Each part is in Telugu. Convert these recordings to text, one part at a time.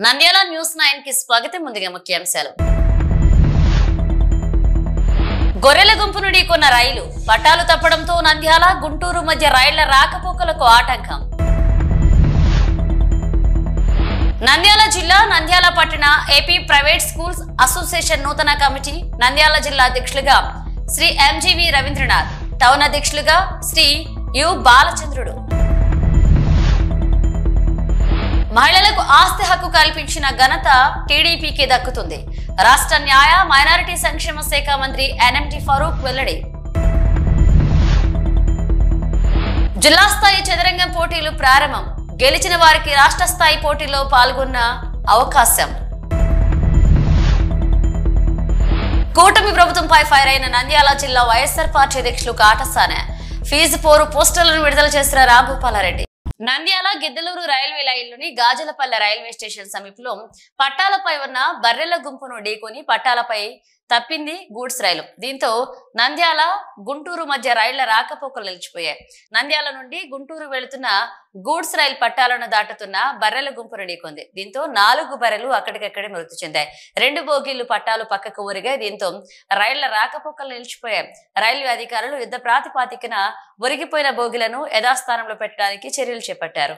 నంద్యాల న్యూస్ 9 కి స్వాగతం. ముందుగా ముఖ్యాంశాలు. గొర్రెల గుంపును ఢీకొన్న రైలు పట్టాలు తప్పడంతో నంద్యాల గుంటూరు మధ్య రైళ్ల రాకపోకలకు ఆటంకం. నంద్యాల జిల్లా నంద్యాల పట్టణ ఏపీ ప్రైవేట్ స్కూల్స్ అసోసియేషన్ నూతన కమిటీ నంద్యాల జిల్లా అధ్యక్షులుగా శ్రీ ఎంజీవి రవీంద్రనాథ్, టౌన్ అధ్యక్షులుగా శ్రీ యు బాలచంద్రుడు. మహిళలకు ఆస్తి హక్కు కల్పించిన ఘనత టీడీపీకి దక్కుతుంది. రాష్ట్ర న్యాయ మైనారిటీ సంక్షేమ శాఖ మంత్రి ఎన్ఎంటి ఫరూక్ వెల్లడి. జిల్లా స్థాయి చదరంగం పోటీలు ప్రారంభం. గెలిచిన వారికి రాష్ట్ర స్థాయి పోటీల్లో పాల్గొన్న అవకాశం. కూటమి ప్రభుత్వంపై ఫైర్ అయిన నంద్యాల జిల్లా వైఎస్ఆర్ పార్టీ అధ్యక్షులు కాటసానే ఫీజు పోరు పోస్టర్లను విడుదల చేసిన రాంభూపాలారెడ్డి. Nandyal Giddalur railway లైన్లోని గాజలపల్లె railway station సమీపంలో పట్టాలపై ఉన్న బర్రెల గుంపును ఢీకొని పట్టాలపై తప్పింది గూడ్స్ రైలు. దీంతో నంద్యాల గుంటూరు మధ్య రైళ్ల రాకపోకలు నిలిచిపోయాయి. నంద్యాల నుండి గుంటూరు వెళుతున్న గూడ్స్ రైలు పట్టాలను దాటుతున్న బర్రెల గుంపును ఢీకొంది. దీంతో 4 బర్రెలు అక్కడికక్కడే మృతి చెందాయి. 2 బోగీలు పట్టాలు పక్కకు ఊరిగాయి. దీంతో రైళ్ల రాకపోకలు నిలిచిపోయాయి. రైల్వే అధికారులు యుద్ధ ప్రాతిపాదికన ఒరిగిపోయిన బోగీలను యథాస్థానంలో పెట్టడానికి చర్యలు చేపట్టారు.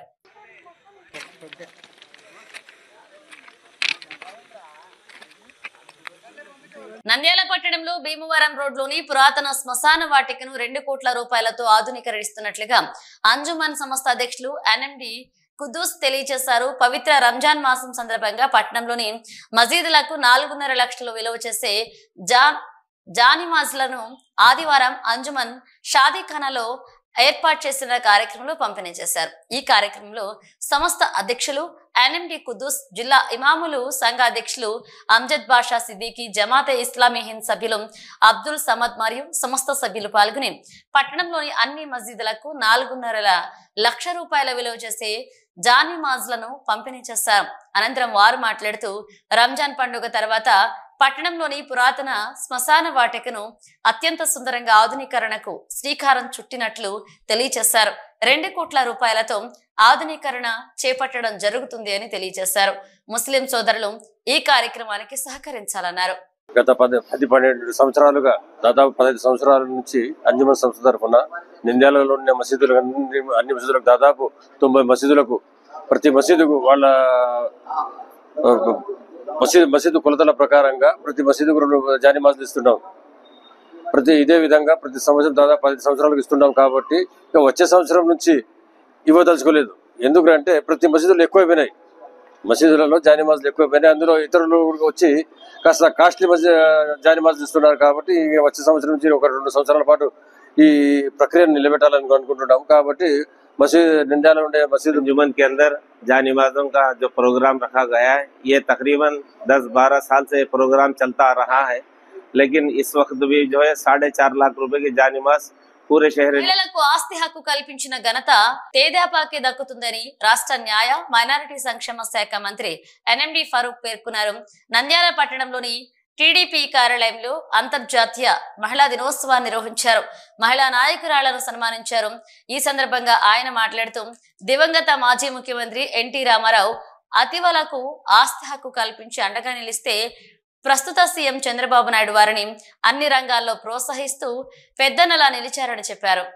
నంద్యాల పట్టణంలో భీమవరం రోడ్లోని పురాతన శ్మశాన వాటికను 2 కోట్ల రూపాయలతో ఆధునీకరిస్తున్నట్లుగా అంజుమన్ సంస్థ అధ్యక్షులు ఎన్ఎండి కుద్దూస్ తెలియజేశారు. పవిత్ర రంజాన్ మాసం సందర్భంగా పట్టణంలోని మసీదులకు 4.5 లక్షలు విలువ చేసే జానిమాజ్లను ఆదివారం అంజుమన్ షాదీఖానాలో ఏర్పాటు చేసిన కార్యక్రమంలో పంపిణీ చేశారు. ఈ కార్యక్రమంలో సంస్థ అధ్యక్షులు ఎన్ఎండి కుద్దూస్, జిల్లా ఇమాములు సంఘ అధ్యక్షులు అమ్జద్ బాషా సిద్దికి, జమాతే ఇస్లామీ హింద్ సభ్యులు అబ్దుల్ సమద్ మరియు సంస్థ సభ్యులు పాల్గొని పట్టణంలోని అన్ని మసీదులకు 4.5 లక్ష రూపాయల విలువ చేసే జానిమాజ్లను పంపిణీ చేశారు. అనంతరం వారు మాట్లాడుతూ రంజాన్ పండుగ తర్వాత పట్టణంలోని పురాతన శ్మశాన వాటికను అత్యంత సుందరంగా ఆధునీకరణకు శ్రీకారం చుట్టినట్లు తెలియజేశారు. 2 కోట్ల రూపాయలతో ఆధునీకరణ చేపట్టడం జరుగుతుంది అని తెలియజేశారు. ముస్లిం సోదరులు ఈ కార్యక్రమానికి సహకరించాలన్నారు. గత 10-12 సంవత్సరాలుగా దాదాపు 15 సంవత్సరాల నుంచి అంజుమన్ సంస్థ తరఫున నంద్యాలలో ఉన్న మసీదులకు అన్ని మసీదులకు దాదాపు 90 మసీదులకు ప్రతి మసీదుకు వాళ్ళ మసీదు కొలతల ప్రకారంగా ప్రతి మసీదుకు 2 జానిమాజులు ఇస్తున్నాం. ఇదే విధంగా ప్రతి సంవత్సరం దాదాపు 10 సంవత్సరాలకు ఇస్తున్నాం. కాబట్టి ఇక వచ్చే సంవత్సరం నుంచి ఇవ్వదలుచుకోలేదు. ఎందుకంటే ప్రతి మసీదులు ఎక్కువైపోయినాయి, మసీదులలో జానిమాజులు ఎక్కువైపోయినాయి. అందులో ఇతరులు వచ్చి కాస్త కాస్ట్లీ జానిమాజులు ఇస్తున్నారు. కాబట్టి వచ్చే సంవత్సరం నుంచి ఒక 2 సంవత్సరాల పాటు ఈ ప్రక్రియను నిలబెట్టాలని అనుకుంటున్నాం. కాబట్టి निंदाला मस्जिद अंजुमन के अंदर जानिमाज़ों का जो प्रोग्राम रखा गया है, ये तकरीबन 10-12 साल से प्रोग्राम चलता आ रहा है, लेकिन इस वक्त भी जो है 4.5 लाख रुपए की जानिमाज़ पूरे शहर మహిళలకు ఆస్తి హక్కు కల్పించిన ఘనత తేదాపాకే దక్కుతుందని రాష్ట్ర న్యాయ మైనారిటీ సంక్షేమ శాఖ మంత్రి ఎన్ఎండి ఫరూక్ పేర్కొన్నారు. నంద్యాల పట్టణంలోని టీడీపీ కార్యాలయంలో అంతర్జాతీయ మహిళా దినోత్సవాన్ని నిర్వహించారు. మహిళా నాయకురాళ్లను సన్మానించారు. ఈ సందర్భంగా ఆయన మాట్లాడుతూ దివంగత మాజీ ముఖ్యమంత్రి ఎన్టీ రామారావు అతివలకు ఆస్తి హక్కు కల్పించి అండగా నిలిస్తే ప్రస్తుత సీఎం చంద్రబాబు నాయుడు వారిని అన్ని రంగాల్లో ప్రోత్సహిస్తూ పెద్దన్నలా నిలిచారని చెప్పారు.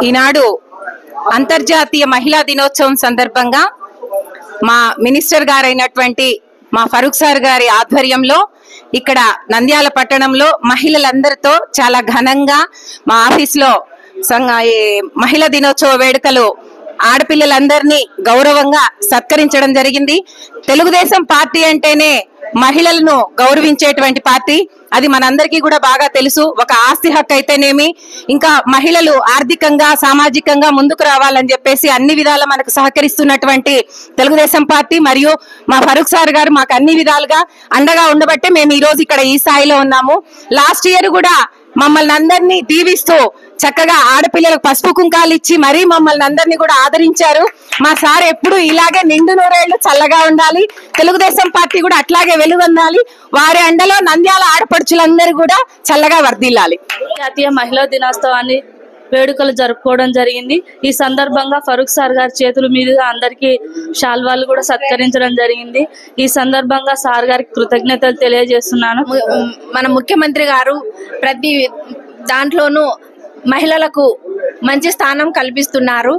ఈనాడు అంతర్జాతీయ మహిళా దినోత్సవం సందర్భంగా మా మినిస్టర్ గారైనటువంటి మా ఫరూక్ సార్ గారి ఆధ్వర్యంలో ఇక్కడ నంద్యాల పట్టణంలో మహిళలందరితో చాలా ఘనంగా మా ఆఫీస్లో మహిళా దినోత్సవ వేడుకలు ఆడపిల్లలందరినీ గౌరవంగా సత్కరించడం జరిగింది. తెలుగుదేశం పార్టీ అంటేనే మహిళలను గౌరవించేటువంటి పార్టీ, అది మనందరికీ కూడా బాగా తెలుసు. ఒక ఆస్తి హక్కు అయితేనేమి, ఇంకా మహిళలు ఆర్థికంగా సామాజికంగా ముందుకు రావాలని చెప్పేసి అన్ని విధాలా మనకు సహకరిస్తున్నటువంటి తెలుగుదేశం పార్టీ మరియు మా ఫరూక్ సార్ గారు మాకు అన్ని విధాలుగా అండగా ఉండబట్టే మేము ఈ రోజు ఇక్కడ ఈ స్థాయిలో ఉన్నాము. లాస్ట్ ఇయర్ కూడా మమ్మల్ని అందరినీ దీవిస్తూ చక్కగా ఆడపిల్లలకు పసుపు కుంకాలు ఇచ్చి మరీ మమ్మల్ని అందరినీ కూడా ఆదరించారు. మా సార్ ఎప్పుడు ఇలాగే నిండు నూరేళ్లు చల్లగా ఉండాలి, తెలుగుదేశం పార్టీ కూడా అట్లాగే వెలుగొందాలి, వారి అండలో నంద్యాల ఆడపడుచులందరూ కూడా చల్లగా వర్ధిల్లాలి. జాతీయ మహిళా దినోత్సవాన్ని వేడుకలు జరుపుకోవడం జరిగింది. ఈ సందర్భంగా ఫరూక్ సార్ గారి చేతుల మీదుగా అందరికీ శాల్వాలు కూడా సత్కరించడం జరిగింది. ఈ సందర్భంగా సార్ గారికి కృతజ్ఞతలు తెలియజేస్తున్నాను. మన ముఖ్యమంత్రి గారు ప్రతి దాంట్లోనూ మహిళలకు మంచి స్థానం కల్పిస్తున్నారు.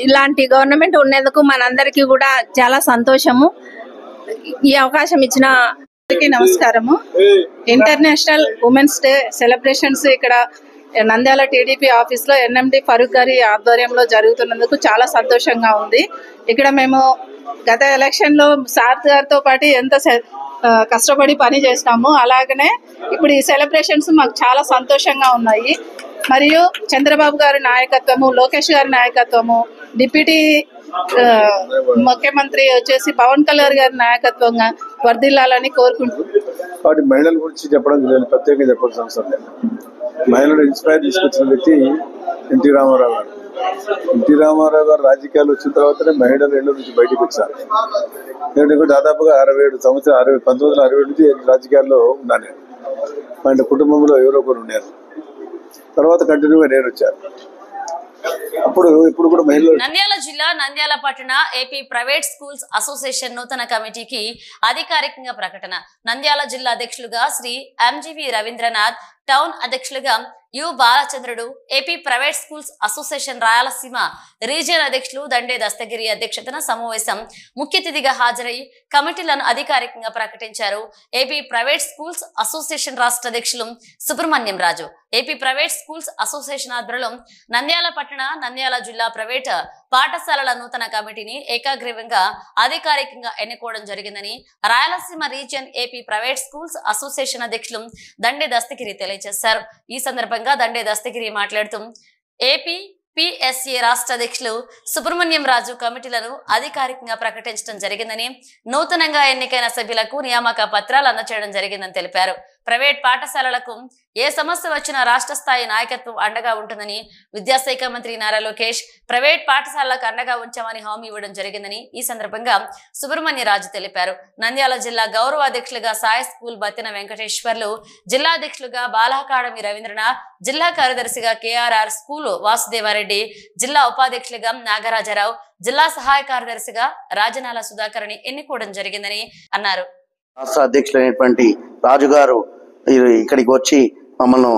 ఇలాంటి గవర్నమెంట్ ఉన్నందుకు మనందరికీ కూడా చాలా సంతోషము. ఈ అవకాశం ఇచ్చిన నమస్కారము. ఇంటర్నేషనల్ ఉమెన్స్ డే సెలబ్రేషన్స్ ఇక్కడ నంద్యాల టీడీపీ ఆఫీస్ లో ఎన్ఎండి ఫరూక్ గారి ఆధ్వర్యంలో జరుగుతున్నందుకు చాలా సంతోషంగా ఉంది. ఇక్కడ మేము గత ఎలక్షన్ లో సార్ గారితో పాటు ఎంత కష్టపడి పని చేసినాము, అలాగనే ఇప్పుడు ఈ సెలబ్రేషన్స్ మాకు చాలా సంతోషంగా ఉన్నాయి. మరియు చంద్రబాబు గారి నాయకత్వము, లోకేష్ గారి నాయకత్వము, డిప్యూటీ ముఖ్యమంత్రి వచ్చేసి పవన్ కళ్యాణ్ గారి నాయకత్వంగా వర్ధిల్లాలని కోరుకుంటున్నాను. వాటి మహిళల గురించి చెప్పడం నేను ప్రత్యేకంగా చెప్పాల్సిన అవసరం లేదు. మహిళలు ఇన్స్పైర్ తీసుకొచ్చిన వ్యక్తి ఎన్టీ రామారావు గారు. ఎన్టీ రామారావు గారు రాజకీయాలు వచ్చిన తర్వాతనే మహిళలు ఇళ్ల నుంచి బయటకు వచ్చారు. నేను దాదాపుగా 67 సంవత్సరాలు 1967 నుంచి రాజకీయాల్లో ఉన్నాను. మా కుటుంబంలో ఎవరో ఒకరు ఉన్నారు. తర్వాత కంటిన్యూగా నేను వచ్చాను. ఇప్పుడు కూడా మహిళలు. నంద్యాల జిల్లా నంద్యాల పట్టణ ఏపీ ప్రైవేట్ స్కూల్స్ అసోసియేషన్ నూతన కమిటీకి అధికారికంగా ప్రకటన. నంద్యాల జిల్లా అధ్యక్షులుగా శ్రీ ఎంజీవి రవీంద్రనాథ్, టౌన్ అధ్యక్షులుగా U Balachandrudu, AP private schools association Rayalaseema region అధ్యక్షులు దండే దస్తగిరి అధ్యక్షతన సమావేశం ముఖ్య అతిథిగా హాజరై కమిటీలను అధికారికంగా ప్రకటించారు. ఏపీ ప్రైవేట్ స్కూల్స్ అసోసియేషన్ రాష్ట్ర అధ్యక్షులు సుబ్రహ్మణ్యం రాజు, ఏపీ ప్రైవేట్ స్కూల్స్ అసోసియేషన్ ఆధ్వర్యంలో నంద్యాల పట్టణ, నంద్యాల జిల్లా ప్రైవేట్ పాఠశాలల నూతన కమిటీని ఏకాగ్రీవంగా అధికారికంగా ఎన్నుకోవడం జరిగిందని Rayalaseema region AP private schools association అధ్యక్షులు దండే దస్తగిరి తెలియజేశారు. ఈ సందర్భంగా దండే దస్తగిరి మాట్లాడుతూ ఏపీ పిఎస్ఏ రాష్ట్ర అధ్యక్షులు సుబ్రహ్మణ్యం రాజు కమిటీలను అధికారికంగా ప్రకటించడం జరిగిందని, నూతనంగా ఎన్నికైన సభ్యులకు నియామక పత్రాలు అందజేయడం జరిగిందని తెలిపారు. ప్రైవేట్ పాఠశాలలకు ఏ సమస్య వచ్చినా రాష్ట్ర స్థాయి నాయకత్వం అండగా ఉంటుందని విద్యాశాఖ మంత్రి నారా లోకేష్ ప్రైవేట్ పాఠశాలలకు అండగా ఉంచామని హామీ ఇవ్వడం జరిగిందని ఈ సందర్భంగా సుబ్రహ్మణ్యరాజు తెలిపారు. నంద్యాల జిల్లా గౌరవ అధ్యక్షులుగా సాయి స్కూల్ బత్తిన వెంకటేశ్వర్లు, జిల్లా అధ్యక్షులుగా బాలకాడమి రవీంద్రనాథ్, జిల్లా కార్యదర్శిగా కేఆర్ఆర్ స్కూల్ వాసుదేవారెడ్డి, జిల్లా ఉపాధ్యక్షులుగా నాగరాజరావు, జిల్లా సహాయ కార్యదర్శిగా రాజనాల సుధాకర్ని ఎన్నుకోవడం జరిగిందని అన్నారు. రాష్ట్ర అధ్యక్షులైనటువంటి రాజు గారు ఇక్కడికి వచ్చి మమ్మల్ని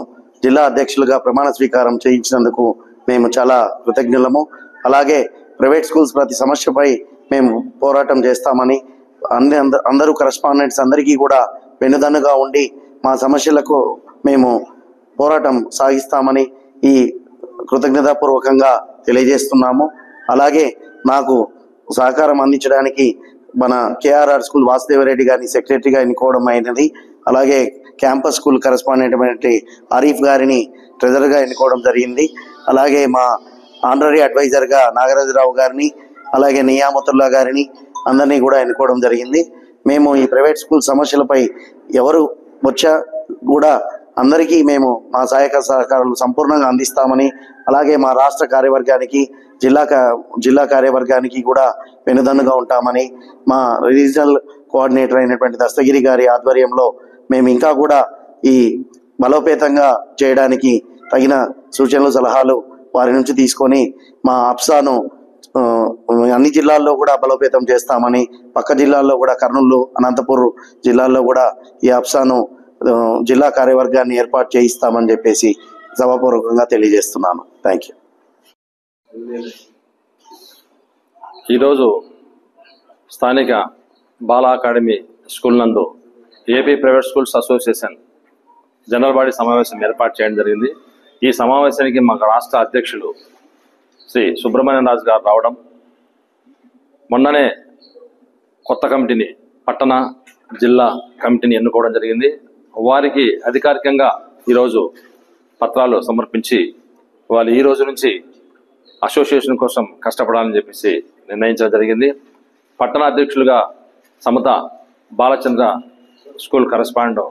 జిల్లా అధ్యక్షులుగా ప్రమాణ స్వీకారం చేయించినందుకు మేము చాలా కృతజ్ఞులము. అలాగే ప్రైవేట్ స్కూల్స్ ప్రతి సమస్యపై మేము పోరాటం చేస్తామని, అందరూ కరెస్పాండెంట్స్ అందరికీ కూడా వెన్నుదన్నుగా ఉండి మా సమస్యలకు మేము పోరాటం సాగిస్తామని ఈ కృతజ్ఞతాపూర్వకంగా తెలియజేస్తున్నాము. అలాగే నాకు సహకారం అందించడానికి మన కేఆర్ఆర్ స్కూల్ వాసుదేవరెడ్డి గారిని సెక్రటరీగా ఎన్నుకోవడం అయినది. అలాగే క్యాంపస్ స్కూల్ కరెస్పాండెంట్ అయినటువంటి ఆరిఫ్ గారిని ట్రెజరర్గా ఎన్నుకోవడం జరిగింది. అలాగే మా ఆనరీ అడ్వైజర్గా నాగరాజరావు గారిని, అలాగే నియామతుల్లా గారిని అందరినీ కూడా ఎన్నుకోవడం జరిగింది. మేము ఈ ప్రైవేట్ స్కూల్ సమస్యలపై ఎవరు వచ్చా కూడా అందరికీ మేము మా సహాయక సహకారాలు సంపూర్ణంగా అందిస్తామని, అలాగే మా రాష్ట్ర కార్యవర్గానికి, జిల్లా కార్యవర్గానికి కూడా వెనుదన్నుగా ఉంటామని మా రీజనల్ కోఆర్డినేటర్ అయినటువంటి దస్తగిరి గారి ఆధ్వర్యంలో మేము ఇంకా కూడా ఈ బలోపేతంగా చేయడానికి తగిన సూచనలు సలహాలు వారి నుంచి తీసుకొని మా అప్సాను అన్ని జిల్లాల్లో కూడా బలోపేతం చేస్తామని, పక్క జిల్లాల్లో కూడా కర్నూలు, అనంతపూర్ జిల్లాల్లో కూడా ఈ అప్సాను జిల్లా కార్యవర్గాన్ని ఏర్పాటు చేయిస్తామని చెప్పేసి సభాపూర్వకంగా తెలియజేస్తున్నాను. Thank you. ఈరోజు స్థానిక బాలా అకాడమీ స్కూల్ నందు AP private schools association general body సమావేశం ఏర్పాటు చేయడం జరిగింది. ఈ సమావేశానికి మా రాష్ట్ర అధ్యక్షులు శ్రీ సుబ్రహ్మణ్యం రాజు గారు రావడం, మొన్ననే కొత్త కమిటీని పట్టణ జిల్లా కమిటీని ఎన్నుకోవడం జరిగింది. వారికి అధికారికంగా ఈరోజు పత్రాలు సమర్పించి వాళ్ళు ఈ రోజు నుంచి అసోసియేషన్ కోసం కష్టపడాలని చెప్పేసి నిర్ణయించడం జరిగింది. పట్టణ అధ్యక్షులుగా సమత బాలచంద్ర స్కూల్ కరెస్పాండెంట్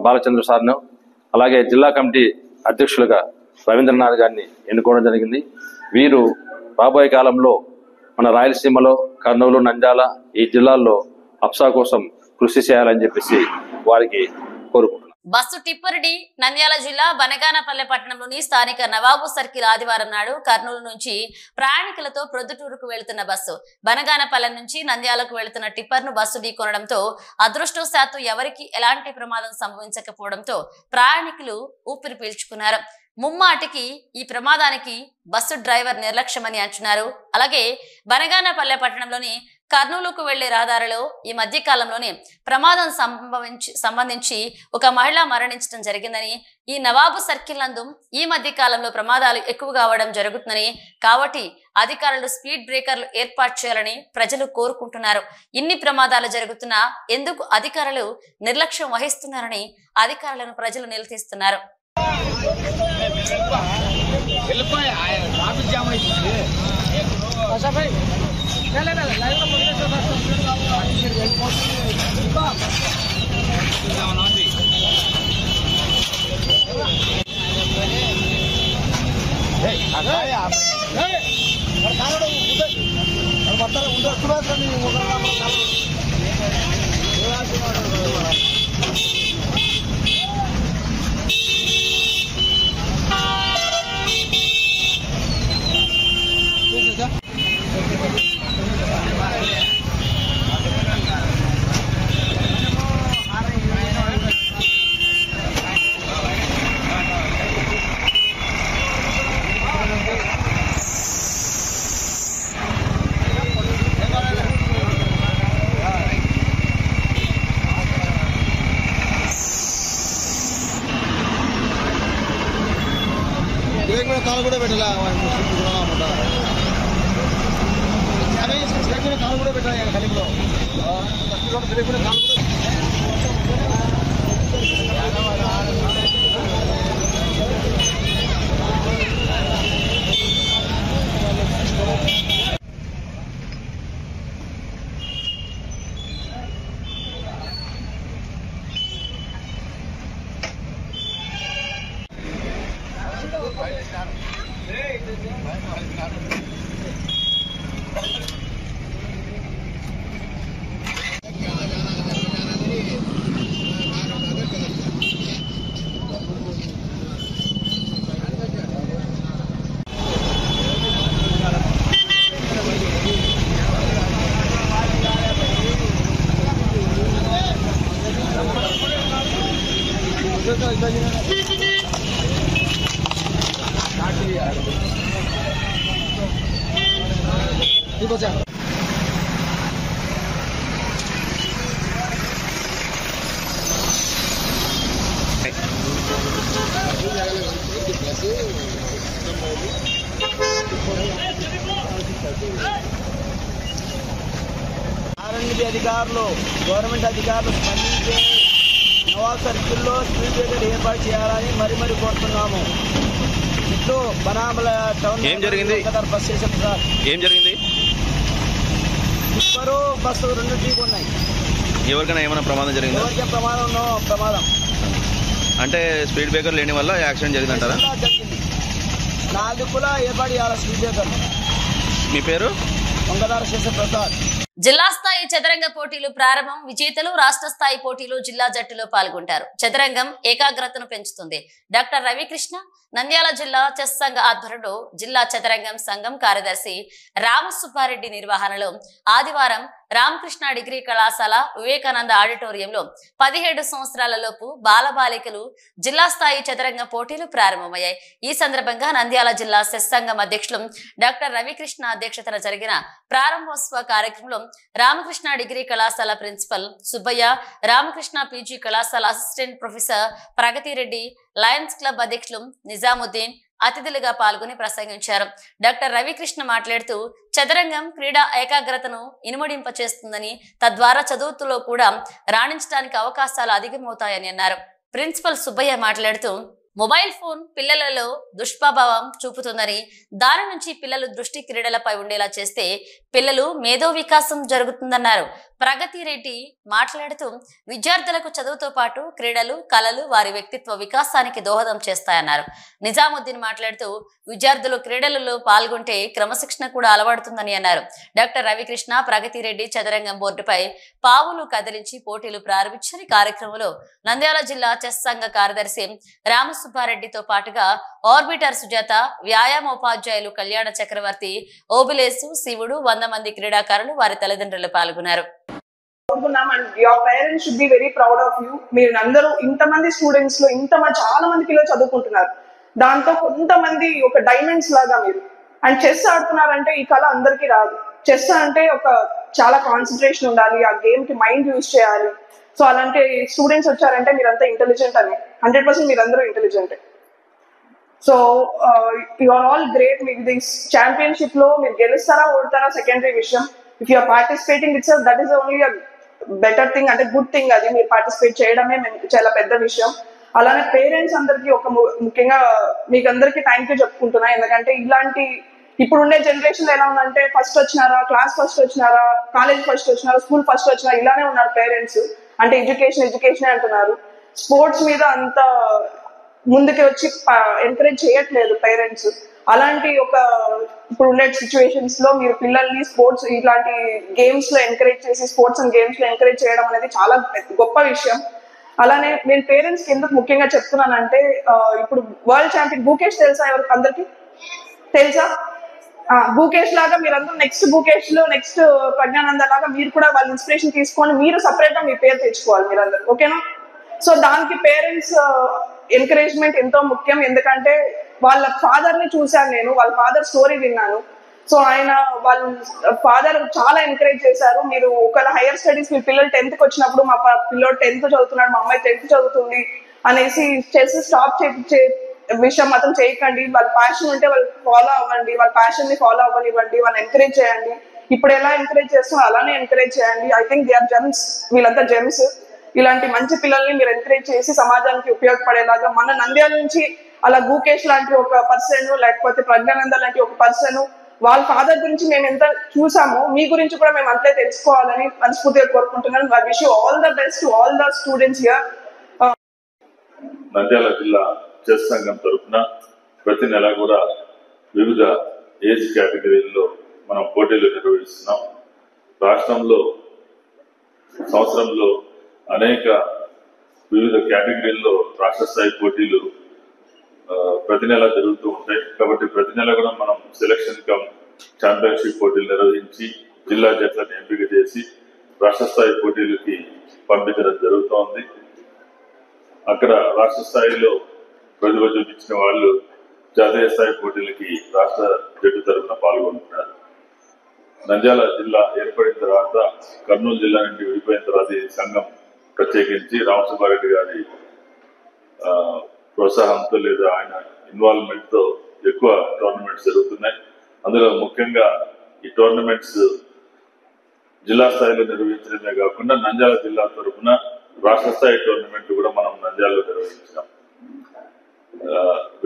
బాలచంద్ర సార్ను, అలాగే జిల్లా కమిటీ అధ్యక్షులుగా రవీంద్రనాథ్ గారిని ఎన్నుకోవడం జరిగింది. వీరు రాబోయే కాలంలో మన రాయలసీమలో కర్నూలు, నంద్యాల ఈ జిల్లాల్లో అప్సా కోసం కృషి చేయాలని చెప్పేసి వారికి కోరుకుంటున్నాను. బస్సు టిప్పర్డి నంద్యాల జిల్లా బనగానపల్లె పట్టణంలోని స్థానిక నవాబు సర్కిల్ ఆదివారం నాడు కర్నూలు నుంచి ప్రయాణికులతో ప్రొద్దుటూరుకు వెళుతున్న బస్సు బనగానపల్లె నుంచి నంద్యాలకు వెళుతున్న టిప్పర్ ను బస్సు ఢీకొనడంతో అదృష్టవశాత్తు ఎవరికి ఎలాంటి ప్రమాదం సంభవించకపోవడంతో ప్రయాణికులు ఊపిరి పీల్చుకున్నారు. ముమ్మాటికి ఈ ప్రమాదానికి బస్సు డ్రైవర్ నిర్లక్ష్యమని అంటున్నారు. అలాగే బనగానపల్లె పట్టణంలోని కర్నూలుకు వెళ్లే రహదారిలో ఈ మధ్య కాలంలోనే ప్రమాదం సంబంధించి ఒక మహిళ మరణించడం జరిగిందని, ఈ నవాబు సర్కిల్ నందు ఈ మధ్య కాలంలో ప్రమాదాలు ఎక్కువగా అవడం జరుగుతుందని, కాబట్టి అధికారులు స్పీడ్ బ్రేకర్లు ఏర్పాటు చేయాలని ప్రజలు కోరుకుంటున్నారు. ఇన్ని ప్రమాదాలు జరుగుతున్నా ఎందుకు అధికారులు నిర్లక్ష్యం వహిస్తున్నారని అధికారులను ప్రజలు నిలదీస్తున్నారు. అధికారులు గవర్నమెంట్ అధికారులు స్పందించి నవాబ్ సర్కిల్లో స్పీడ్ బ్రేకర్ ఏర్పాటు చేయాలని మరి కోరుతున్నాము. ఇట్లు బనామల టౌన్ ఏం జరిగింది? బస్ స్టేషన్ సార్ ఏం జరిగింది? టిప్పరు బస్సు రెండు ఢీకొన్నాయి. ఎవరికైనా ఏమైనా ప్రమాదం జరిగిందా? ఎవరికే ప్రమాదం అంటే స్పీడ్ బ్రేకర్ లేని వల్ల యాక్సిడెంట్ జరిగిందంటారా? జరిగింది. 4 దిక్కులా ఏర్పాటు చేయాలి స్పీడ్ బ్రేకర్. మీ పేరు? వంగదార శేష ప్రసాద్. జిల్లా స్థాయి చదరంగ పోటీలు ప్రారంభం. విజేతలు రాష్ట్ర స్థాయి పోటీలు జిల్లా జట్టులో పాల్గొంటారు. చదరంగం ఏకాగ్రతను పెంచుతుంది. డాక్టర్ రవికృష్ణ నంద్యాల జిల్లా చెస్ సంఘ ఆధ్వర్యంలో జిల్లా చదరంగం సంఘం కార్యదర్శి రామసుబ్బారెడ్డి నిర్వహణలో ఆదివారం రామకృష్ణ డిగ్రీ కళాశాల వివేకానంద ఆడిటోరియంలో 17 సంవత్సరాల లోపు బాలబాలికలు జిల్లా స్థాయి చదరంగ పోటీలు ప్రారంభమయ్యాయి. ఈ సందర్భంగా నంద్యాల జిల్లా చెస్ సంఘం అధ్యక్షులు డాక్టర్ రవికృష్ణ అధ్యక్షతన జరిగిన ప్రారంభోత్సవ కార్యక్రమంలో రామకృష్ణ డిగ్రీ కళాశాల ప్రిన్సిపల్ సుబ్బయ్య, రామకృష్ణ పీజీ కళాశాల అసిస్టెంట్ ప్రొఫెసర్ ప్రగతిరెడ్డి, లయన్స్ క్లబ్ అధ్యక్షులు నిజాముద్దీన్ అతిథులుగా పాల్గొని ప్రసంగించారు. డాక్టర్ రవికృష్ణ మాట్లాడుతూ చదరంగం క్రీడా ఏకాగ్రతను ఇనుమడింప చేస్తుందని, తద్వారా చదువుతులో కూడా రాణించడానికి అవకాశాలు అధికమవుతాయని అన్నారు. ప్రిన్సిపల్ సుబ్బయ్య మాట్లాడుతూ మొబైల్ ఫోన్ పిల్లలలో దుష్ప్రభావం చూపుతుందని, దాని నుంచి పిల్లలు దృష్టి క్రీడలపై ఉండేలా చేస్తే పిల్లలు మేధో వికాసం జరుగుతుందన్నారు. ప్రగతిరెడ్డి మాట్లాడుతూ విద్యార్థులకు చదువుతో పాటు క్రీడలు, కళలు వారి వ్యక్తిత్వ వికాసానికి దోహదం చేస్తాయన్నారు. నిజాముద్దీన్ మాట్లాడుతూ విద్యార్థులు క్రీడలలో పాల్గొంటే క్రమశిక్షణ కూడా అలవడుతుందని అన్నారు. డాక్టర్ రవికృష్ణ ప్రగతిరెడ్డి చదరంగం బోర్డుపై పావులు కదిలించి పోటీలు ప్రారంభించిన కార్యక్రమంలో నంద్యాల జిల్లా చెస్ సంఘ కార్యదర్శి రామసుబ్బారెడ్డితో పాటుగా ఆర్బిటర్ సుజాత, వ్యాయామోపాధ్యాయులు కళ్యాణ చక్రవర్తి, ఓబిలేసు, శివుడు, 100 మంది క్రీడాకారులు వారి తల్లిదండ్రులు పాల్గొన్నారు. And your parents should be very proud of you. మీరు అందరూ ఇంతమంది స్టూడెంట్స్ లో చాలా మంది పిల్లలు చదువుకుంటున్నారు. దాంతో కొంతమంది ఒక డైమండ్స్ లాగా మీరు అండ్ చెస్ ఆడుతున్నారంటే ఈ కళ అందరికీ రాదు. చెస్ అంటే ఒక చాలా కాన్సన్ట్రేషన్ ఉండాలి, ఆ గేమ్ కి మైండ్ యూజ్ చేయాలి. సో అలాంటి స్టూడెంట్స్ వచ్చారంటే మీరంతా ఇంటెలిజెంట్ అని 100% మీరందరూ intelligent. So you are all great. మీకు దిస్ ఛాంపియన్షిప్ లో మీరు గెలుస్తారా ఓడతారా సెకండరీ విషయం. If you are participating it's that is only better thing, అంటే గుడ్ థింగ్. అది మీరు పార్టిసిపేట్ చేయడమే చాలా పెద్ద విషయం. అలానే పేరెంట్స్ అందరికి ముఖ్యంగా మీకు అందరికి థ్యాంక్ యూ చెప్పుకుంటున్నా. ఎందుకంటే ఇలాంటి ఇప్పుడు ఉండే జనరేషన్ ఎలా ఉందంటే ఫస్ట్ వచ్చినారా, క్లాస్ ఫస్ట్ వచ్చినారా, కాలేజ్ ఫస్ట్ వచ్చినారా, స్కూల్ ఫస్ట్ వచ్చినారా, ఇలానే ఉన్నారు పేరెంట్స్. అంటే ఎడ్యుకేషన్ అంటున్నారు. స్పోర్ట్స్ మీద అంత ముందుకు వచ్చి ఎంకరేజ్ చేయట్లేదు పేరెంట్స్. అలాంటి ఇప్పుడు ఉండే సిచ్యువేషన్స్ లో మీరు పిల్లల్ని స్పోర్ట్స్ ఇలాంటి గేమ్స్ లో ఎంకరేజ్ చేసి స్పోర్ట్స్ అండ్ గేమ్స్ లో ఎంకరేజ్ చేయడం అనేది చాలా గొప్ప విషయం. అలానే నేను పేరెంట్స్ కి ఎందుకు ముఖ్యంగా చెప్తున్నానంటే ఇప్పుడు వరల్డ్ ఛాంపియన్ భూకేష్ తెలుసా? ఎవరికి అందరికి తెలుసా? భూకేష్ లాగా మీరందరూ నెక్స్ట్ భూకేష్ లో నెక్స్ట్ ప్రజ్ఞానంద లాగా మీరు కూడా వాళ్ళ ఇన్స్పిరేషన్ తీసుకొని మీరు సపరేట్ గా మీ పేరు తెచ్చుకోవాలి మీరందరూ. ఓకేనా? సో దానికి పేరెంట్స్ ఎంకరేజ్మెంట్ ఎంతో ముఖ్యం. ఎందుకంటే వాళ్ళ ఫాదర్ ని చూశాను నేను, వాళ్ళ ఫాదర్ స్టోరీ విన్నాను. సో వాళ్ళ ఫాదర్ చాలా ఎంకరేజ్ చేశారు. మీరు ఒకవేళ హైయర్ స్టడీస్ మీ పిల్లలు 10th కి వచ్చినప్పుడు మా పిల్లోడు 10th చదువుతున్నాడు, మా అమ్మాయి 10th చదువుతుంది అనేసి చెస్ స్టాప్ చేయించే విషయం మాత్రం చేయకండి. వాళ్ళ ప్యాషన్ ఉంటే వాళ్ళు ఫాలో అవ్వండి, వాళ్ళ ప్యాషన్ ని ఫాలో అవ్వనివ్వండి, వాళ్ళని ఎంకరేజ్ చేయండి. ఇప్పుడు ఎలా ఎంకరేజ్ చేస్తున్నా అలానే ఎంకరేజ్ చేయండి. I think they are gems, వీళ్ళంతా జెమ్స్. ఇలాంటి మంచి పిల్లల్ని మీరు ఎంకరేజ్ చేసి సమాజానికి ఉపయోగపడేలాగా మన నంద్యాల నుంచి అలా భూకేష్ లాంటి ఒక పర్సన్ లేకపోతే ప్రజ్ఞానంద లాంటి ఒక పర్సన్ వాళ్ళ ఫాదర్ గురించి మేము ఎంత చూసామో మీ గురించి కూడా మేము అంతే తెలుసుకోవాలని మనస్ఫూర్తిగా కోరుకుంటున్నాను. I wish you all the best to all the students here. Nandyal జిల్లా చెస్ సంఘం తరఫున ప్రతి నెల కూడా వివిధ ఏజ్ కేటగిరీల్లో మనం పోటీలు నిర్వహిస్తున్నాం. రాష్ట్రంలో సంవత్సరంలో అనేక వివిధ కేటగిరీల్లో రాష్ట్ర స్థాయి పోటీలు ప్రతి నెల జరుగుతూ ఉంటాయి. కాబట్టి ప్రతి నెల కూడా మనం సెలక్షన్ కమ్ ఛాంపియన్షిప్ పోటీలు నిర్వహించి జిల్లా జట్లను ఎంపిక చేసి రాష్ట్ర స్థాయి పోటీలకి పంపించడం జరుగుతోంది. అక్కడ రాష్ట్ర స్థాయిలో ప్రతిభ చూపించిన వాళ్ళు జాతీయ స్థాయి పోటీలకి రాష్ట్ర జట్టు తరఫున పాల్గొంటున్నారు. నంద్యాల జిల్లా ఏర్పడిన తర్వాత కర్నూలు జిల్లా నుండి విడిపోయిన తర్వాత ఈ సంఘం ప్రత్యేకించి రామసుబ్బారెడ్డి గారి ప్రోత్సాహంతో లేదా ఆయన ఇన్వాల్వ్మెంట్ తో ఎక్కువ టోర్నమెంట్స్ జరుగుతున్నాయి. అందులో ముఖ్యంగా ఈ టోర్నమెంట్స్ జిల్లా స్థాయిలో నిర్వహించడమే కాకుండా నంద్యాల జిల్లా తరఫున రాష్ట్ర స్థాయి టోర్నమెంట్ కూడా మనం నంద్యాలలో నిర్వహించాం.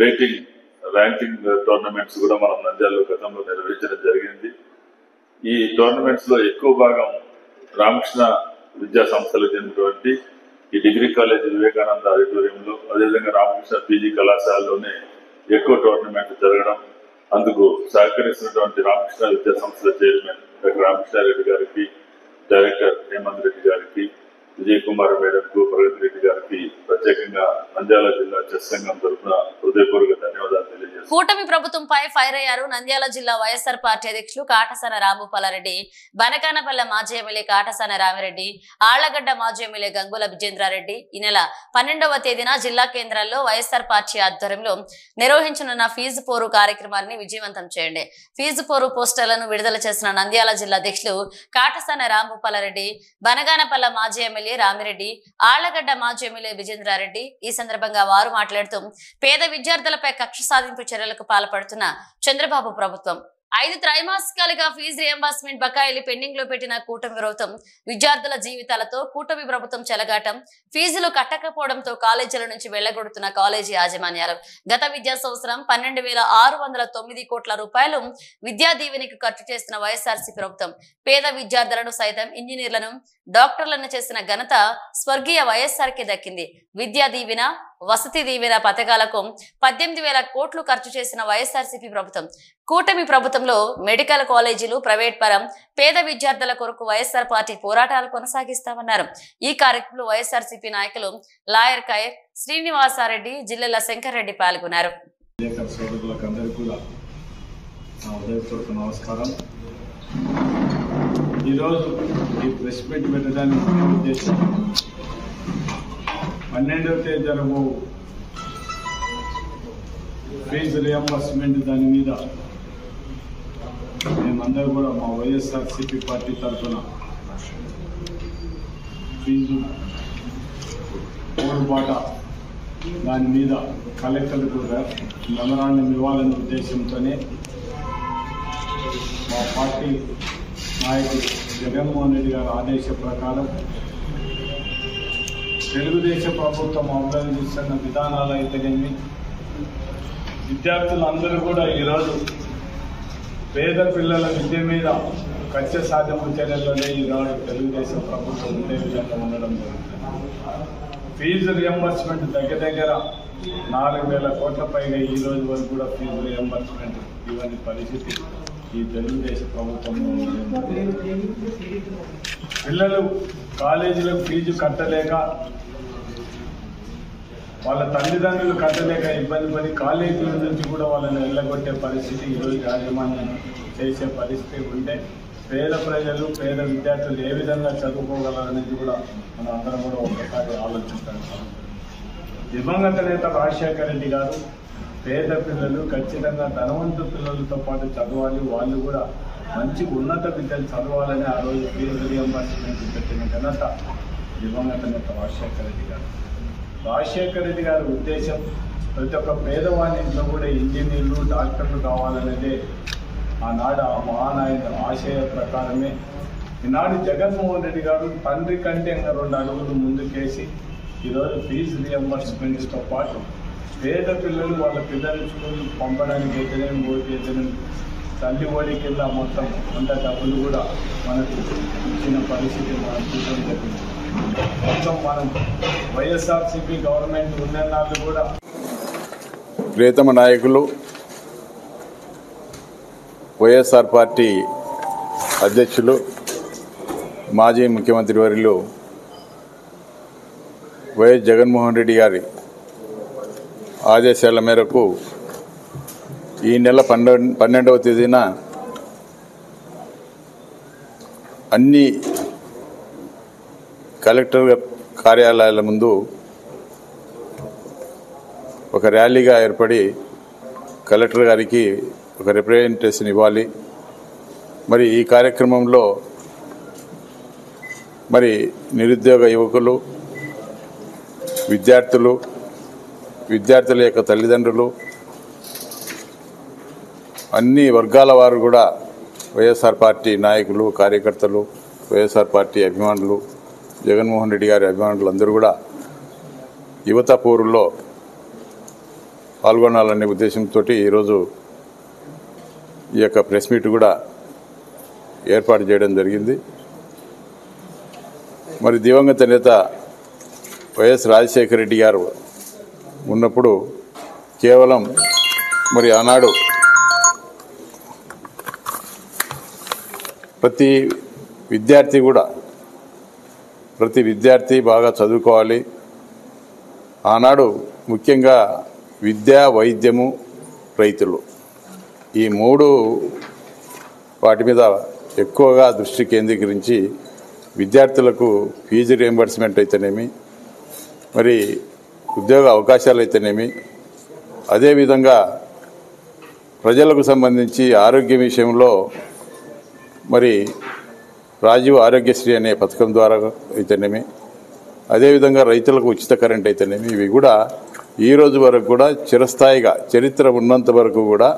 వెయిటింగ్ ర్యాంకింగ్ టోర్నమెంట్స్ కూడా మనం నంద్యాలలో గతంలో నిర్వహించడం జరిగింది. ఈ టోర్నమెంట్స్ లో ఎక్కువ భాగం రామకృష్ణ విద్యా సంస్థలకు చెందినటువంటి ఈ డిగ్రీ కాలేజ్ వివేకానంద ఆడిటోరియంలో, అదేవిధంగా రామకృష్ణ పీజీ కళాశాలలోనే ఎక్కువ టోర్నమెంట్లు జరగడం, అందుకు సహకరిస్తున్నటువంటి రామకృష్ణ విద్యా సంస్థల చైర్మన్ డాక్టర్ రామకృష్ణారెడ్డి గారికి, డైరెక్టర్ హేమంత్ రెడ్డి గారికి, విజయ్ కుమార్ మేడంకు, ప్రగతి రెడ్డి గారికి ప్రత్యేకంగా నంద్యాల జిల్లా చెస్ సంఘం తరఫున హృదయపూర్వక ధన్యవాదాలు తెలియజేస్తున్నాను. కూటమి ప్రభుత్వంపై ఫైర్ అయ్యారు నంద్యాల జిల్లా వైఎస్ఆర్ పార్టీ అధ్యక్షులు కాటసాన రాంభూపాలరెడ్డి, బనకానపల్లె మాజీ ఎమ్మెల్యే కాటసాన రామిరెడ్డి, ఆళ్లగడ్డ మాజీ ఎమ్మెల్యే గంగుల విజేంద్రారెడ్డి ఈ నెల 12వ తేదీన జిల్లా కేంద్రాల్లో వైఎస్ఆర్ పార్టీ ఆధ్వర్యంలో నిర్వహించనున్న ఫీజు పోరు కార్యక్రమాన్ని విజయవంతం చేయండి. ఫీజు పోరు పోస్టర్లను విడుదల చేసిన నంద్యాల జిల్లా అధ్యక్షులు కాటసాన రాంభూపాలరెడ్డి, బనగానపల్లె మాజీ ఎమ్మెల్యే రామిరెడ్డి, ఆళ్లగడ్డ మాజీ ఎమ్మెల్యే విజేంద్రారెడ్డి ఈ సందర్భంగా వారు మాట్లాడుతూ పేద విద్యార్థులపై కక్ష సాధింపు చర్యలకు పాల్పడుతున్న చంద్రబాబు ప్రభుత్వం 5 త్రైమాసికాలుగా ఫీజు రియంబర్స్మెంట్ బకాయిలు పెండింగ్ లో పెట్టిన కూటమి ప్రభుత్వం విద్యార్థుల జీవితాలతో కూటమి ప్రభుత్వం చెలగాటం, ఫీజులు కట్టకపోవడంతో కాలేజీల నుంచి వెళ్లగొడుతున్న కాలేజీ యాజమాన్యాలు గత విద్యా సంవత్సరం 12,609 కోట్ల రూపాయలు విద్యా దీవెనికి ఖర్చు చేస్తున్న వైఎస్ఆర్సీపీ ప్రభుత్వం పేద విద్యార్థులను సైతం ఇంజనీర్లను, డాక్టర్లను చేసిన ఘనత స్వర్గీయ వైఎస్ఆర్కి దక్కింది. విద్యా దీవెన, వసతి దీవెన పథకాలకు 18,000 కోట్లు ఖర్చు చేసిన వైఎస్ఆర్సీపీ ప్రభుత్వం కూటమి ప్రభుత్వంలో మెడికల్ కాలేజీలు ప్రైవేట్ పరం పేద విద్యార్థుల కొరకు వైఎస్ఆర్ పార్టీ పోరాటాలు కొనసాగిస్తామన్నారు. ఈ కార్యక్రమంలో వైఎస్ఆర్సీపీ నాయకులు లాయర్ కైర్ శ్రీనివాసారెడ్డి, జిల్లెల శంకర్ రెడ్డి పాల్గొన్నారు. ఈరోజు ఈ ప్రెస్ మీట్ పెట్టడానికి ఉద్దేశం 12వ తేదీ జరగబో ఫీజు రియంబర్స్మెంట్ దాని మీద మేమందరూ కూడా మా వైఎస్ఆర్సీపీ పార్టీ తరఫున ఫీజు పోరుబాట దాని మీద కలెక్టర్కు మెమరాండం ఇవ్వాలనే ఉద్దేశంతోనే మా పార్టీ నాయకుడు జగన్మోహన్ రెడ్డి గారి ఆదేశ ప్రకారం తెలుగుదేశం ప్రభుత్వం అవలంబిస్తున్న విధానాలు అయితేనేమి విద్యార్థులందరూ కూడా ఈరోజు పేద పిల్లల విద్య మీద కక్ష సాధింపు చర్యల్లోనే ఈరోజు తెలుగుదేశం ప్రభుత్వం ఉండే విధంగా ఉండడం జరుగుతుంది. ఫీజు రియంబర్స్మెంట్ దగ్గర 4,000 కోట్ల పైగా ఈ రోజు వరకు కూడా ఫీజు రియంబర్స్మెంట్ ఇవన్నీ పరిస్థితి ఈ తెలుగుదేశం ప్రభుత్వంలో పిల్లలు కాలేజీలకు ఫీజు కట్టలేక, వాళ్ళ తల్లిదండ్రులు కట్టలేక ఇబ్బంది పడి కాలేజీల నుంచి కూడా వాళ్ళని వెళ్ళగొట్టే పరిస్థితి ఈరోజు యాజమాన్యం చేసే పరిస్థితి ఉంటే పేద ప్రజలు, పేద విద్యార్థులు ఏ విధంగా చదువుకోగలరనేది కూడా మనం అందరం కూడా ఒకసారి ఆలోచించాలి. దివంగత నేత రాజశేఖర రెడ్డి గారు పేద పిల్లలు ఖచ్చితంగా ధనవంతు పిల్లలతో పాటు చదవాలి, వాళ్ళు కూడా మంచి ఉన్నత విద్యలు చదవాలని ఆ రోజు ఫీజు రియంబర్స్మెంట్ పెట్టిన ఘనత దివంగత నేత రాజశేఖర రెడ్డి గారు. రాజశేఖర రెడ్డి గారి ఉద్దేశం ప్రతి ఒక్క పేదవాని ఇంట్లో కూడా ఇంజనీర్లు, డాక్టర్లు కావాలనేదే ఆనాడు ఆ మహానాయకుల ఆశయ ప్రకారమే ఈనాడు జగన్మోహన్ రెడ్డి గారు తండ్రి కంటే 2 అడుగులు ముందుకేసి ఈరోజు ఫీజు రియంబర్స్మెంట్తో పాటు పేద పిల్లలు వాళ్ళ పిల్లలు స్కూల్ పంపడానికి అయితేనేమి, ఓటు అయితేనేమి తల్లి ఓడి కింద మొత్తం అంత డబ్బులు కూడా మనకు ఇచ్చిన పరిస్థితి మనం చూడడం జరిగింది. మొత్తం మనం వైఎస్ఆర్సీపీ గవర్నమెంట్ ఉన్ననాళ్ళు కూడా ప్రియతమ నాయకులు వైఎస్ఆర్ పార్టీ అధ్యక్షులు మాజీ ముఖ్యమంత్రి వర్యులు వైఎస్ జగన్మోహన్ రెడ్డి గారి ఆదేశాల మేరకు ఈ నెల 12వ తేదీన అన్ని కలెక్టర్ కార్యాలయాల ముందు ఒక ర్యాలీగా ఏర్పడి కలెక్టర్ గారికి ఒక రిప్రజెంటేషన్ ఇవ్వాలి. మరి ఈ కార్యక్రమంలో మరి నిరుద్యోగ యువకులు, విద్యార్థుల యొక్క తల్లిదండ్రులు, అన్ని వర్గాల వారు కూడా వైఎస్ఆర్ పార్టీ నాయకులు, కార్యకర్తలు, వైఎస్ఆర్ పార్టీ అభిమానులు, జగన్మోహన్ రెడ్డి గారి అభిమానులు అందరూ కూడా యువత పోరులో పాల్గొనాలనే ఉద్దేశంతో ఈరోజు ఈ యొక్క ప్రెస్ మీట్ కూడా ఏర్పాటు చేయడం జరిగింది. మరి దివంగత నేత వైఎస్ రాజశేఖర రెడ్డి గారు ఉన్నప్పుడు కేవలం మరి ఆనాడు ప్రతి విద్యార్థి కూడా ప్రతి విద్యార్థి బాగా చదువుకోవాలి. ఆనాడు ముఖ్యంగా విద్య, వైద్యము, రైతులు ఈ 3 వాటి మీద ఎక్కువగా దృష్టి కేంద్రీకరించి విద్యార్థులకు ఫీజు రియంబర్స్మెంట్ అయితేనేమి, మరి ఉద్యోగ అవకాశాలు అయితేనేమి, అదేవిధంగా ప్రజలకు సంబంధించి ఆరోగ్య విషయంలో మరి రాజీవ్ ఆరోగ్యశ్రీ అనే పథకం ద్వారా అయితేనేమి, అదేవిధంగా రైతులకు ఉచిత కరెంట్ అయితేనేమి, ఇవి కూడా ఈ రోజు వరకు కూడా చిరస్థాయిగా చరిత్ర ఉన్నంత వరకు కూడా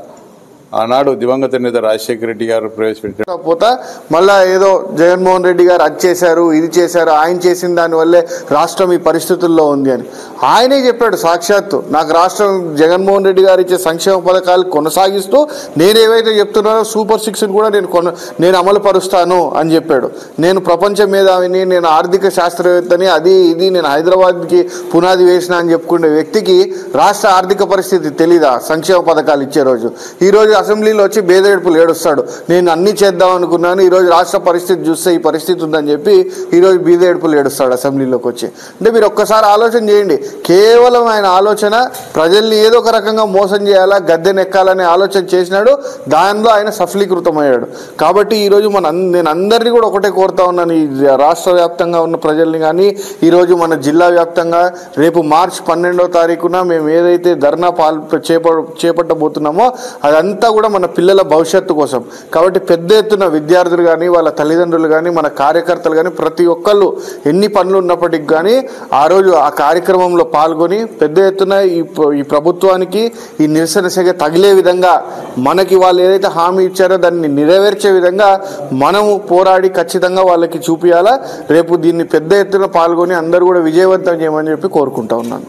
ఆనాడు దివంగత నేత రాజశేఖర రెడ్డి గారు ప్రవేశపెట్టారు. పోతా మళ్ళా ఏదో జగన్మోహన్ రెడ్డి గారు అది చేశారు, ఇది చేశారు, ఆయన చేసిన దానివల్లే రాష్ట్రం ఈ పరిస్థితుల్లో ఉంది అని ఆయనే చెప్పాడు సాక్షాత్తు. నాకు రాష్ట్రం జగన్మోహన్ రెడ్డి గారు ఇచ్చే సంక్షేమ పథకాలు కొనసాగిస్తూ నేనేవైతే చెప్తున్నానో సూపర్ 6 కూడా నేను అమలు పరుస్తాను అని చెప్పాడు. నేను ప్రపంచ మేధావిని, నేను ఆర్థిక శాస్త్రవేత్తని, అది ఇది నేను హైదరాబాద్కి పునాది వేసిన అని చెప్పుకునే వ్యక్తికి రాష్ట్ర ఆర్థిక పరిస్థితి తెలీదా? సంక్షేమ పథకాలు ఇచ్చే రోజు ఈరోజు అసెంబ్లీలో వచ్చి బేదేడుపులు ఏడుస్తాడు. నేను అన్ని చేద్దాం అనుకున్నాను, ఈరోజు రాష్ట్ర పరిస్థితి చూస్తే ఈ పరిస్థితి ఉందని చెప్పి ఈరోజు బీదేడుపులు ఏడుస్తాడు అసెంబ్లీలోకి వచ్చి. అంటే మీరు ఒక్కసారి ఆలోచన చేయండి. కేవలం ఆయన ఆలోచన ప్రజల్ని ఏదో ఒక రకంగా మోసం చేయాలా, గద్దెనెక్కాలనే ఆలోచన చేసినాడు. దానిలో ఆయన సఫలీకృతమయ్యాడు. కాబట్టి ఈరోజు నేను అందరినీ కూడా ఒకటే కోరుతా ఉన్నాను, ఈ రాష్ట్ర వ్యాప్తంగా ఉన్న ప్రజల్ని కానీ, ఈరోజు మన జిల్లా వ్యాప్తంగా రేపు మార్చి 12వ తారీఖున మేము ఏదైతే ధర్నా చేపట్టబోతున్నామో అదంతా కూడా మన పిల్లల భవిష్యత్తు కోసం. కాబట్టి పెద్ద ఎత్తున విద్యార్థులు కానీ, వాళ్ళ తల్లిదండ్రులు కానీ, మన కార్యకర్తలు కానీ ప్రతి ఒక్కళ్ళు ఎన్ని పనులు ఉన్నప్పటికీ కానీ ఆ రోజు ఆ కార్యక్రమంలో పాల్గొని పెద్ద ఎత్తున ఈ ప్రభుత్వానికి ఈ నిరసన సెగ తగిలే విధంగా, మనకి వాళ్ళు ఏదైతే హామీ ఇచ్చారో దాన్ని నెరవేర్చే విధంగా మనము పోరాడి ఖచ్చితంగా వాళ్ళకి చూపించాలా. రేపు దీన్ని పెద్ద ఎత్తున పాల్గొని అందరూ కూడా విజయవంతం చేయమని చెప్పి కోరుకుంటా ఉన్నాను.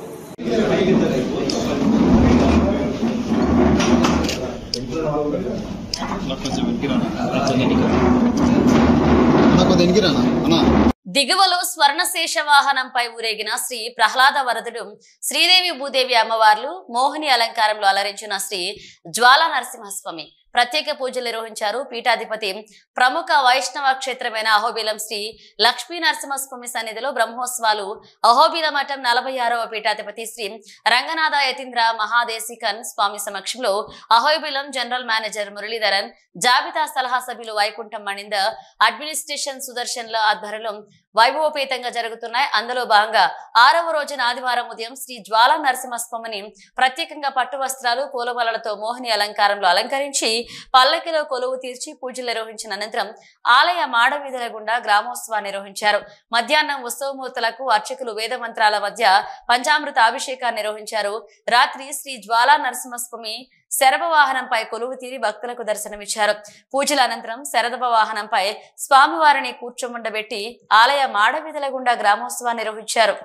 దిగువలో స్వర్ణశేష వాహనంపై ఊరేగిన శ్రీ ప్రహ్లాద వరదుడు, శ్రీదేవి భూదేవి అమ్మవార్లు మోహిని అలంకారంలో అలరించిన శ్రీ జ్వాలా నరసింహస్వామి ప్రత్యేక పూజలు నిర్వహించారు. పీఠాధిపతి ప్రముఖ వైష్ణవ క్షేత్రమైన అహోబిలం శ్రీ లక్ష్మీ నరసింహస్వామి సన్నిధిలో బ్రహ్మోత్సవాలు. అహోబిలం మఠం 46వ పీఠాధిపతి శ్రీ రంగనాథ యతీంద్ర మహాదేశికన్ స్వామి సమక్షంలో అహోబిలం జనరల్ మేనేజర్ మురళీధరన్, జాబితా సలహా సభ్యులు వైకుంఠం మణిందర్, అడ్మినిస్ట్రేషన్ సుదర్శన్ల ఆధ్వర్యంలో వైభవపేతంగా జరుగుతున్నాయి. అందులో భాగంగా 6వ రోజున ఆదివారం ఉదయం శ్రీ జ్వాలా నరసింహస్వామిని ప్రత్యేకంగా పట్టు వస్త్రాలు, పూలమాలలతో మోహిని అలంకారంలో అలంకరించి పల్లకిలో కొలువు తీర్చి పూజలు నిర్వహించిన అనంతరం ఆలయ మాడవీధుల గుండా గ్రామోత్సవాన్ని నిర్వహించారు. మధ్యాహ్నం ఉత్సవమూర్తులకు అర్చకులు వేద మంత్రాల మధ్య పంచామృత అభిషేకాన్ని నిర్వహించారు. రాత్రి శ్రీ జ్వాలా నరసింహస్వామి శరభ వాహనంపై కొలువు తీరి భక్తులకు దర్శనమిచ్చారు. పూజల అనంతరం శరభ వాహనంపై స్వామివారిని కూర్చోముండబెట్టి ఆలయ మాడవీధుల గుండా గ్రామోత్సవాన్ని నిర్వహించారు.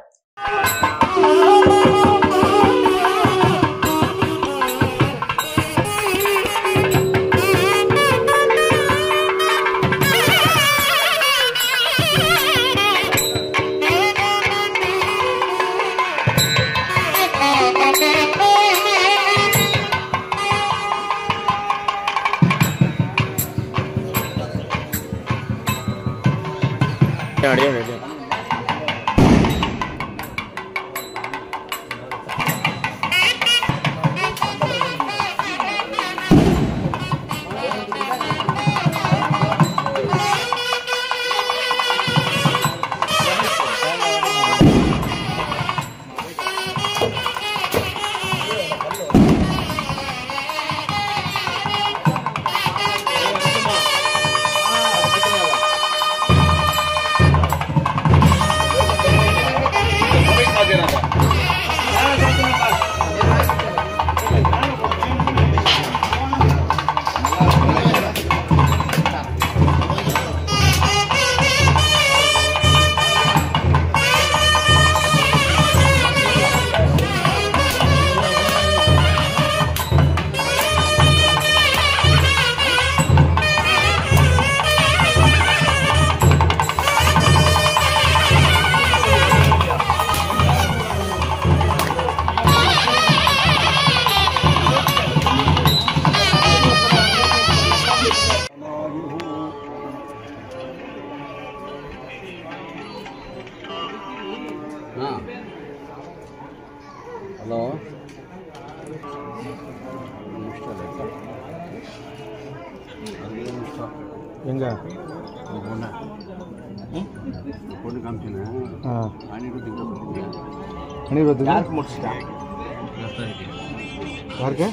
ಹೆಂಗ ಅನಿರುದ್ಧ ಯಾರಿಗೆ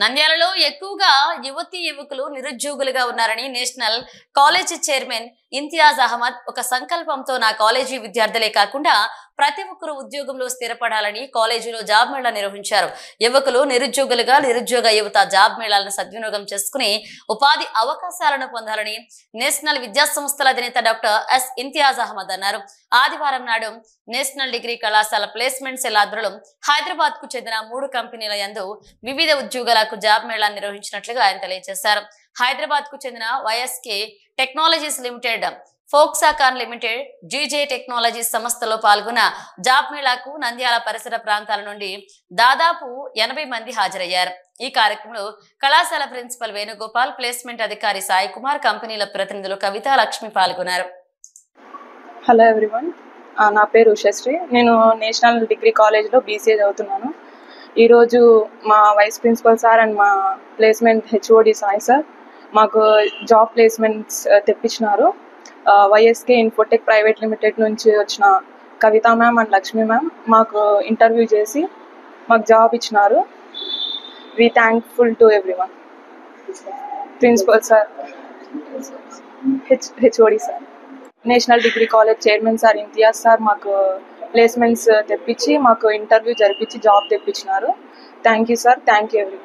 నంద్యాలలో ఎక్కువగా యువతీ యువకులు నిరుద్యోగులుగా ఉన్నారని national college chairman Imtiaz Ahmed ఒక సంకల్పంతో నా కాలేజీ విద్యార్థులే కాకుండా ప్రతి ఒక్కరూ ఉద్యోగంలో స్థిరపడాలని కాలేజీలో జాబ్ మేళా నిర్వహించారు. యువకులు నిరుద్యోగులుగా నిరుద్యోగ యువత జాబ్ మేళాలను సద్వినియోగం చేసుకుని ఉపాధి అవకాశాలను పొందాలని నేషనల్ విద్యా సంస్థల అధినేత డాక్టర్ ఎస్ ఇంతియాజ్ అహ్మద్ అన్నారు. ఆదివారం నాడు నేషనల్ డిగ్రీ కళాశాల ప్లేస్మెంట్ సెల్ ఆధ్వర్యంలో హైదరాబాద్ కు చెందిన 3 కంపెనీల యందు వివిధ ఉద్యోగాలకు జాబ్ మేళా నిర్వహించినట్లుగా ఆయన తెలియజేశారు. హైదరాబాద్ కు చెందిన YSK technologies limited, Foxconn limited, GJ technologies సంస్థలో పాల్గొన్న జాబ్ మేళాకు నంద్యాల పరిసర ప్రాంతాల నుండి దాదాపు 80 మంది హాజరయ్యారు. ఈ కార్యక్రమంలో కళాశాల ప్రిన్సిపల్ వేణుగోపాల్, ప్లేస్మెంట్ అధికారి సాయి కుమార్, కంపెనీల ప్రతినిధులు కవిత, లక్ష్మి పాల్గొన్నారు. హలో ఎవ్రీవన్, నా పేరు ఉషశ్రీ. నేను నేషనల్ డిగ్రీ కాలేజ్లో బీసీఏ చదువుతున్నాను. ఈరోజు మా వైస్ ప్రిన్సిపల్ సార్ అండ్ మా ప్లేస్మెంట్ హెచ్ఓడి సాయి సార్ మాకు జాబ్ ప్లేస్మెంట్స్ తెప్పించినారు. వైఎస్కే ఇన్ఫోటెక్ ప్రైవేట్ లిమిటెడ్ నుంచి వచ్చిన Kavitha ma'am and Lakshmi ma'am మాకు ఇంటర్వ్యూ చేసి మాకు జాబ్ ఇచ్చినారు. We thankful to everyone. Principal sir, HOD sir, national degree college chairman sir Imtiyaz sir మాకు ప్లేస్మెంట్స్ తెప్పించి మాకు ఇంటర్వ్యూ జరిపించి జాబ్ తెప్పించినారు. Thank you sir, thank you everyone.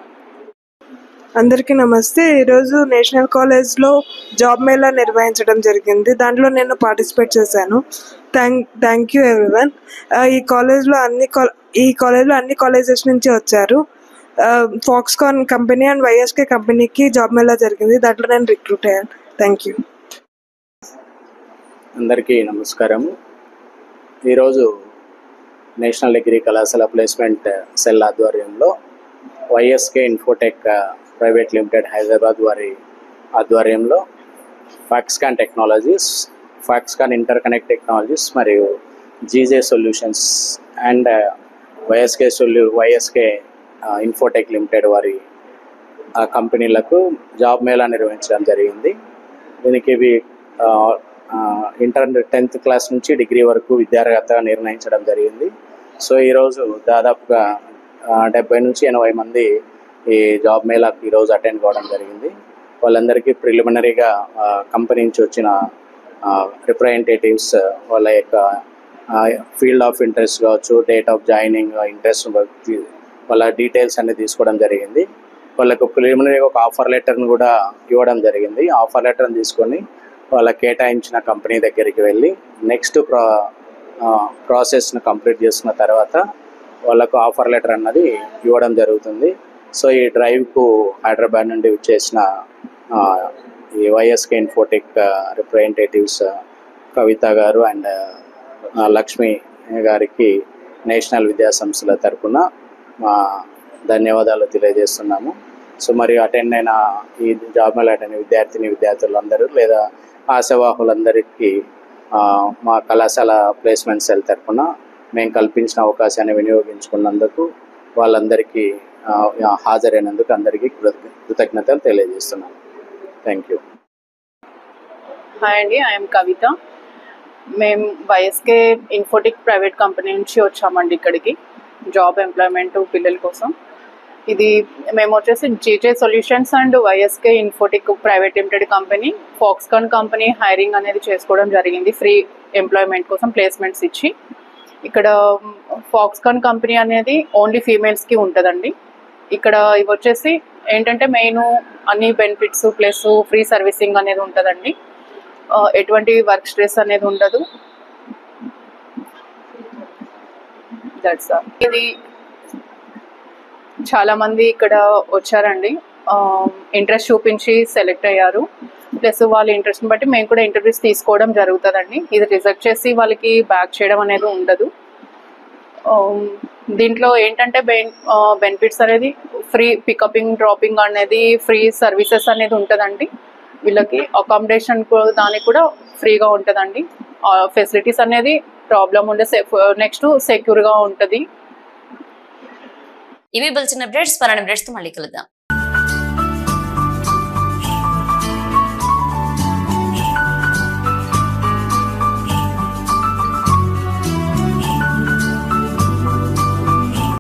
అందరికీ నమస్తే. ఈరోజు నేషనల్ కాలేజ్లో జాబ్ మేళా నిర్వహించడం జరిగింది. దాంట్లో నేను పార్టిసిపేట్ చేశాను. Thank you everyone. ఈ కాలేజ్లో అన్ని కాలేజెస్ నుంచి వచ్చారు. ఫాక్స్కాన్ కంపెనీ అండ్ వైఎస్కే కంపెనీకి జాబ్ మేళా జరిగింది. దాంట్లో నేను రిక్రూట్ అయ్యాను. Thank you. అందరికీ నమస్కారము. ఈరోజు నేషనల్ డిగ్రీ కళాశాల ప్లేస్మెంట్ సెల్ ఆధ్వర్యంలో YSK infotech private limited Hyderabad వారి ఆధ్వర్యంలో Foxconn technologies, Foxconn interconnect technologies మరియు GJ solutions and YSK infotech limited వారి కంపెనీలకు జాబ్ మేళా నిర్వహించడం జరిగింది. దీనికి ఇవి ఇంటర్ 10th క్లాస్ నుంచి డిగ్రీ వరకు విద్యార్హత నిర్ణయించడం జరిగింది. సో ఈరోజు దాదాపుగా 70 నుంచి 80 మంది ఈ జాబ్ మేళాకు ఈరోజు అటెండ్ కావడం జరిగింది. వాళ్ళందరికీ ప్రిలిమినరీగా కంపెనీ నుంచి వచ్చిన రిప్రజెంటేటివ్స్ వాళ్ళ యొక్క ఫీల్డ్ ఆఫ్ ఇంట్రెస్ట్ కావచ్చు, డేట్ ఆఫ్ జాయినింగ్, ఇంట్రెస్ట్, వాళ్ళ డీటెయిల్స్ అన్ని తీసుకోవడం జరిగింది. వాళ్ళకు ప్రిలిమినరీగా ఒక ఆఫర్ లెటర్ని కూడా ఇవ్వడం జరిగింది. ఆఫర్ లెటర్ని తీసుకొని వాళ్ళ కేటాయించిన కంపెనీ దగ్గరికి వెళ్ళి నెక్స్ట్ ప్రాసెస్ను కంప్లీట్ చేసుకున్న తర్వాత వాళ్ళకు ఆఫర్ లెటర్ అన్నది ఇవ్వడం జరుగుతుంది. సో ఈ డ్రైవ్కు హైదరాబాద్ నుండి వచ్చేసిన ఈ వైఎస్కే ఇన్ఫోటెక్ రిప్రజెంటేటివ్స్ కవిత గారు అండ్ లక్ష్మి గారికి నేషనల్ విద్యా సంస్థల తరఫున మా ధన్యవాదాలు తెలియజేస్తున్నాము. సో మరి అటెండ్ అయిన ఈ జాబ్ మేళా అటెండ్ విద్యార్థులందరూ లేదా ఆశావాహులందరికీ మా కళాశాల ప్లేస్మెంట్ సెల్ తరఫున మేము కల్పించిన అవకాశాన్ని వినియోగించుకున్నందుకు వాళ్ళందరికీ హాజరైనందుకు అందరికీ కృతజ్ఞతలు తెలియజేస్తున్నాను. Thank you. హాయ్ అండి, ఐఎమ్ కవిత. మేము వైఎస్కే ఇన్ఫోటెక్ ప్రైవేట్ కంపెనీ నుంచి వచ్చామండి ఇక్కడికి జాబ్ ఎంప్లాయ్మెంట్ పిల్లల కోసం. ఇది మేము వచ్చేసి GJ solutions and YSK infotech private limited company, Foxconn company hiring అనేది చేసుకోవడం జరిగింది ఫ్రీ ఎంప్లాయ్మెంట్ కోసం ప్లేస్మెంట్స్ ఇచ్చి. ఇక్కడ ఫాక్స్కాన్ కంపెనీ అనేది ఓన్లీ ఫీమేల్స్కి ఉంటుందండి. ఇక్కడ ఇవి వచ్చేసి ఏంటంటే మెయిన్ అన్ని బెనిఫిట్స్ ప్లస్ ఫ్రీ సర్వీసింగ్ అనేది ఉంటుందండి. ఎటువంటి వర్క్ స్ట్రెస్ అనేది ఉండదు. That's all. ఇది చాలామంది ఇక్కడ వచ్చారండి, ఇంట్రెస్ట్ చూపించి సెలెక్ట్ అయ్యారు. ప్లస్ వాళ్ళ ఇంట్రెస్ట్ని బట్టి మేము కూడా ఇంటర్వ్యూస్ తీసుకోవడం జరుగుతుందండి. ఇది రిజెక్ట్ చేసి వాళ్ళకి బ్యాక్ చేయడం అనేది ఉండదు. దీంట్లో ఏంటంటే బెనిఫిట్స్ అనేది ఫ్రీ పికపింగ్ డ్రాపింగ్ అనేది ఫ్రీ సర్వీసెస్ అనేది ఉంటుందండి. వీళ్ళకి అకామిడేషన్ దానికి కూడా ఫ్రీగా ఉంటుందండి. ఫెసిలిటీస్ అనేది ప్రాబ్లం ఉండే నెక్స్ట్ సెక్యూర్గా ఉంటుంది. ఇవి బులెటిన్ అప్డేట్స్. పరాని అప్డేట్స్ తో మళ్ళీ కలుద్దాం.